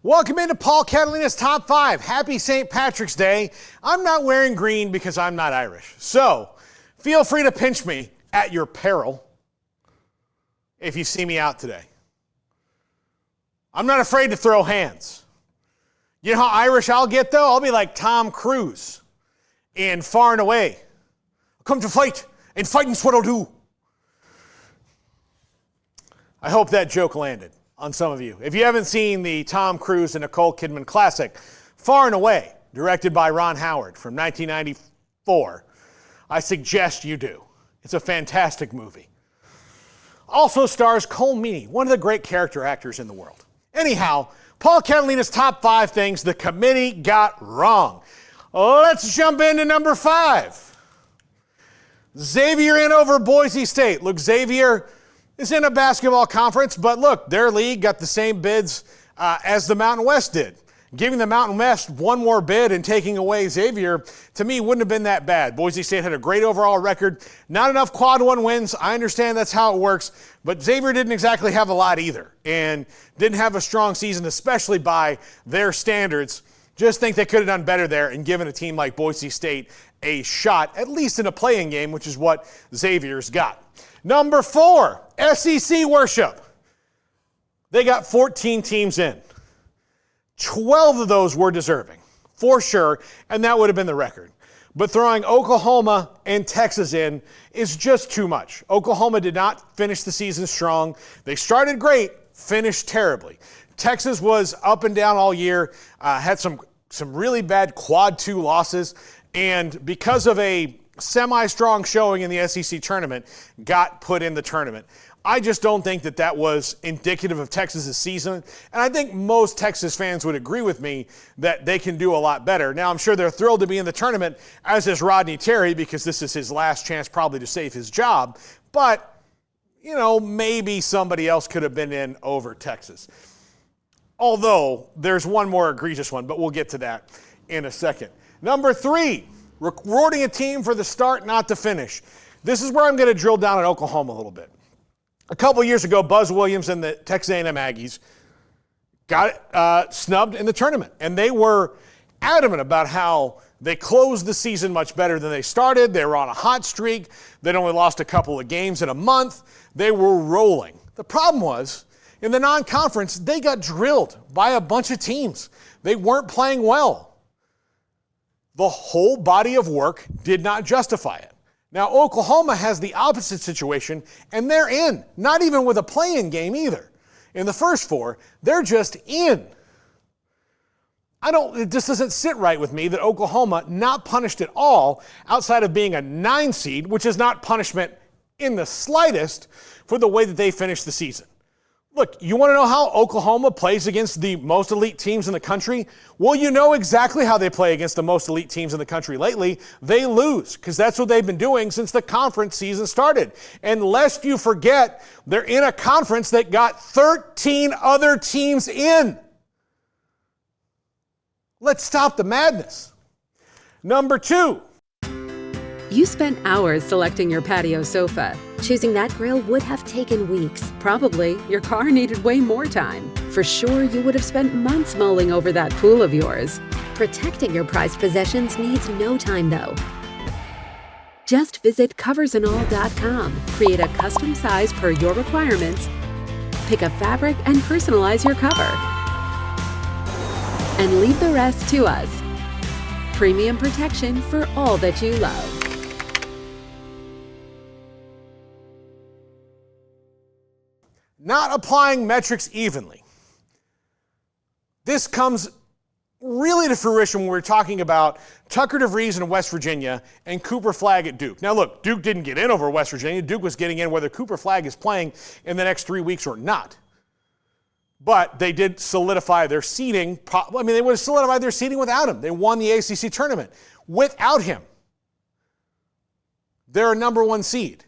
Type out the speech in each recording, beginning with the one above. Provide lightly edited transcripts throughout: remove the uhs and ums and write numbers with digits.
Welcome into Paul Catalina's Top 5. Happy St. Patrick's Day. I'm not wearing green because I'm not Irish. So feel free to pinch me at your peril if you see me out today. I'm not afraid to throw hands. You know how Irish I'll get though? I'll be like Tom Cruise in Far and Away. I'll come to fight, and fighting's what I'll do. I hope that joke landed on some of you. If you haven't seen the Tom Cruise and Nicole Kidman classic, Far and Away, directed by Ron Howard from 1994, I suggest you do. It's a fantastic movie. Also stars Cole Meany, one of the great character actors in the world. Anyhow, Paul Catalina's Top 5 things the committee got wrong. Let's jump into number 5. Xavier in over Boise State. Look, Xavier is in a basketball conference, but look, their league got the same bids as the Mountain West did. Giving the Mountain West one more bid and taking away Xavier, to me, wouldn't have been that bad. Boise State had a great overall record. Not enough quad one wins. I understand that's how it works, but Xavier didn't exactly have a lot either and didn't have a strong season, especially by their standards. Just think they could have done better there and given a team like Boise State a shot, at least in a playing game, which is what Xavier's got. Number 4, SEC worship. They got 14 teams in. 12 of those were deserving, for sure, and that would have been the record. But throwing Oklahoma and Texas in is just too much. Oklahoma did not finish the season strong. They started great, finished terribly. Texas was up and down all year, had some really bad quad 2 losses, and because of a semi-strong showing in the SEC tournament, got put in the tournament. I just don't think that that was indicative of Texas's season, and I think most Texas fans would agree with me that they can do a lot better. Now, I'm sure they're thrilled to be in the tournament, as is Rodney Terry, because this is his last chance probably to save his job, but, you know, maybe somebody else could have been in over Texas. Although, there's one more egregious one, but we'll get to that in a second. Number 3, rewarding a team for the start, not the finish. This is where I'm going to drill down on Oklahoma a little bit. A couple years ago, Buzz Williams and the Texas A&M Aggies got snubbed in the tournament, and they were adamant about how they closed the season much better than they started. They were on a hot streak. They'd only lost a couple of games in a month. They were rolling. The problem was, in the non-conference, they got drilled by a bunch of teams. They weren't playing well. The whole body of work did not justify it. Now, Oklahoma has the opposite situation, and they're in, not even with a play-in game either. In the first 4, they're just in. It just doesn't sit right with me that Oklahoma not punished at all outside of being a 9 seed, which is not punishment in the slightest for the way that they finished the season. Look, you want to know how Oklahoma plays against the most elite teams in the country? Well, you know exactly how they play against the most elite teams in the country lately. They lose, because that's what they've been doing since the conference season started. And lest you forget, they're in a conference that got 13 other teams in. Let's stop the madness. Number 2. You spent hours selecting your patio sofa. Choosing that grill would have taken weeks. Probably your car needed way more time. For sure, you would have spent months mulling over that pool of yours. Protecting your prized possessions needs no time, though. Just visit coversandall.com, create a custom size per your requirements, pick a fabric and personalize your cover. And leave the rest to us. Premium protection for all that you love. Not applying metrics evenly. This comes really to fruition when we're talking about Tucker DeVries in West Virginia and Cooper Flagg at Duke. Now look, Duke didn't get in over West Virginia. Duke was getting in whether Cooper Flagg is playing in the next 3 weeks or not. But they did solidify their seeding. They would have solidified their seeding without him. They won the ACC tournament without him. They're a number 1 seed.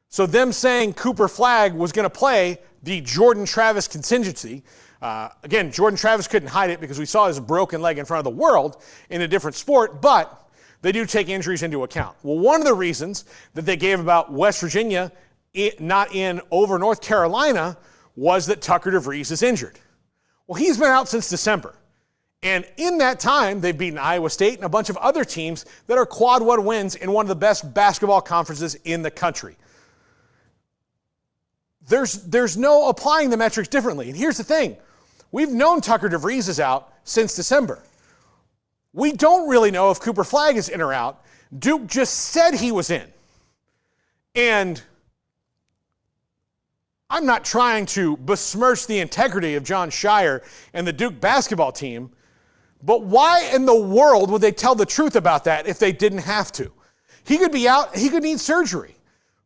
So them saying Cooper Flagg was going to play the Jordan Travis contingency. Again, Jordan Travis couldn't hide it because we saw his broken leg in front of the world in a different sport, but they do take injuries into account. Well, one of the reasons that they gave about West Virginia not in over North Carolina was that Tucker DeVries is injured. Well, he's been out since December. And in that time, they've beaten Iowa State and a bunch of other teams that are quad one wins in one of the best basketball conferences in the country. There's no applying the metrics differently. And here's the thing. We've known Tucker DeVries is out since December. We don't really know if Cooper Flagg is in or out. Duke just said he was in. And I'm not trying to besmirch the integrity of John Shire and the Duke basketball team, but why in the world would they tell the truth about that if they didn't have to? He could be out, he could need surgery,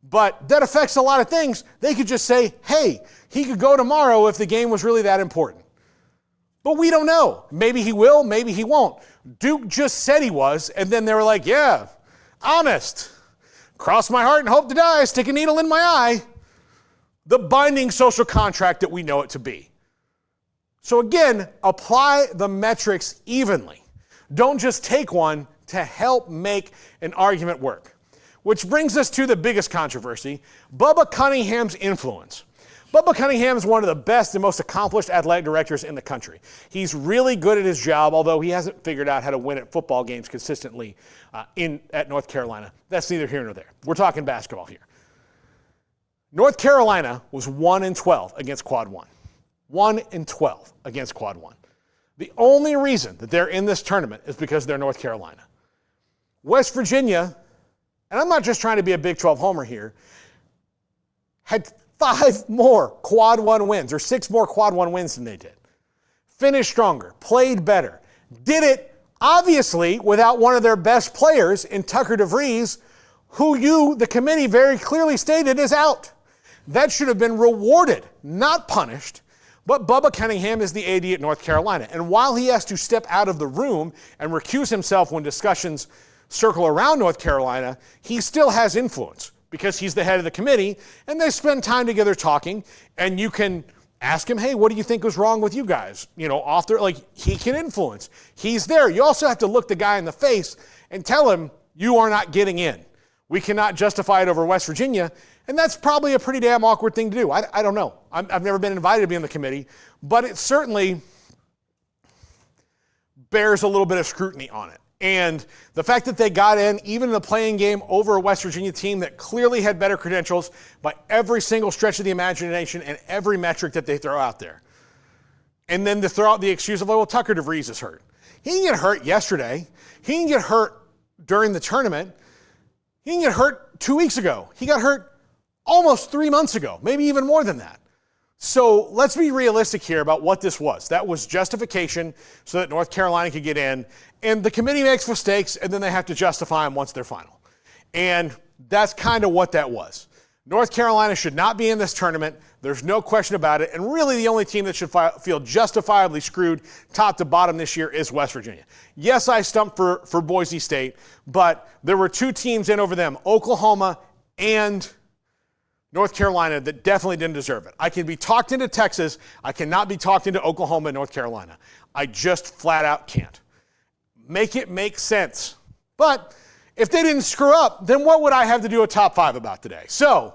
but that affects a lot of things. They could just say, hey, he could go tomorrow if the game was really that important. But we don't know. Maybe he will, maybe he won't. Duke just said he was, and then they were like, yeah, honest. Cross my heart and hope to die, stick a needle in my eye. The binding social contract that we know it to be. So again, apply the metrics evenly. Don't just take one to help make an argument work. Which brings us to the biggest controversy, Bubba Cunningham's influence. Bubba Cunningham is one of the best and most accomplished athletic directors in the country. He's really good at his job, although he hasn't figured out how to win at football games consistently at North Carolina. That's neither here nor there. We're talking basketball here. North Carolina was 1-12 against quad one. 1-12 against quad one. The only reason that they're in this tournament is because they're North Carolina. West Virginia, and I'm not just trying to be a Big 12 homer here, had 5 more quad one wins, or 6 more quad one wins than they did. Finished stronger, played better, did it obviously without one of their best players in Tucker DeVries, who the committee very clearly stated is out. That should have been rewarded, not punished. But Bubba Cunningham is the AD at North Carolina. And while he has to step out of the room and recuse himself when discussions circle around North Carolina, he still has influence because he's the head of the committee and they spend time together talking, and you can ask him, hey, what do you think was wrong with you guys? Off there, like, he can influence. He's there. You also have to look the guy in the face and tell him you are not getting in. We cannot justify it over West Virginia, and that's probably a pretty damn awkward thing to do. I don't know. I've never been invited to be on the committee, but it certainly bears a little bit of scrutiny on it. And the fact that they got in, even in the playing game, over a West Virginia team that clearly had better credentials by every single stretch of the imagination and every metric that they throw out there. And then to throw out the excuse of, well, Tucker DeVries is hurt. He didn't get hurt yesterday. He didn't get hurt during the tournament. He didn't get hurt 2 weeks ago. He got hurt almost 3 months ago, maybe even more than that. So let's be realistic here about what this was. That was justification so that North Carolina could get in. And the committee makes mistakes, and then they have to justify them once they're final. And that's kind of what that was. North Carolina should not be in this tournament. There's no question about it. And really the only team that should feel justifiably screwed top to bottom this year is West Virginia. Yes, I stumped for Boise State, but there were 2 teams in over them, Oklahoma and North Carolina, that definitely didn't deserve it. I can be talked into Texas. I cannot be talked into Oklahoma and North Carolina. I just flat out can't. Make it make sense. But if they didn't screw up, then what would I have to do a top 5 about today? So,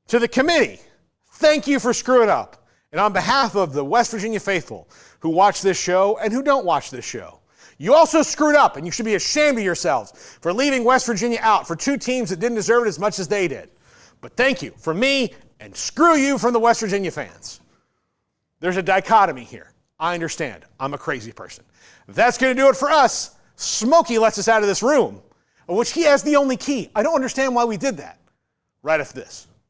to the committee, thank you for screwing up. And on behalf of the West Virginia faithful who watch this show and who don't watch this show, you also screwed up, and you should be ashamed of yourselves for leaving West Virginia out for 2 teams that didn't deserve it as much as they did. But thank you from me, and screw you from the West Virginia fans. There's a dichotomy here. I understand. I'm a crazy person. That's going to do it for us. Smokey lets us out of this room, of which he has the only key. I don't understand why we did that. Right after this.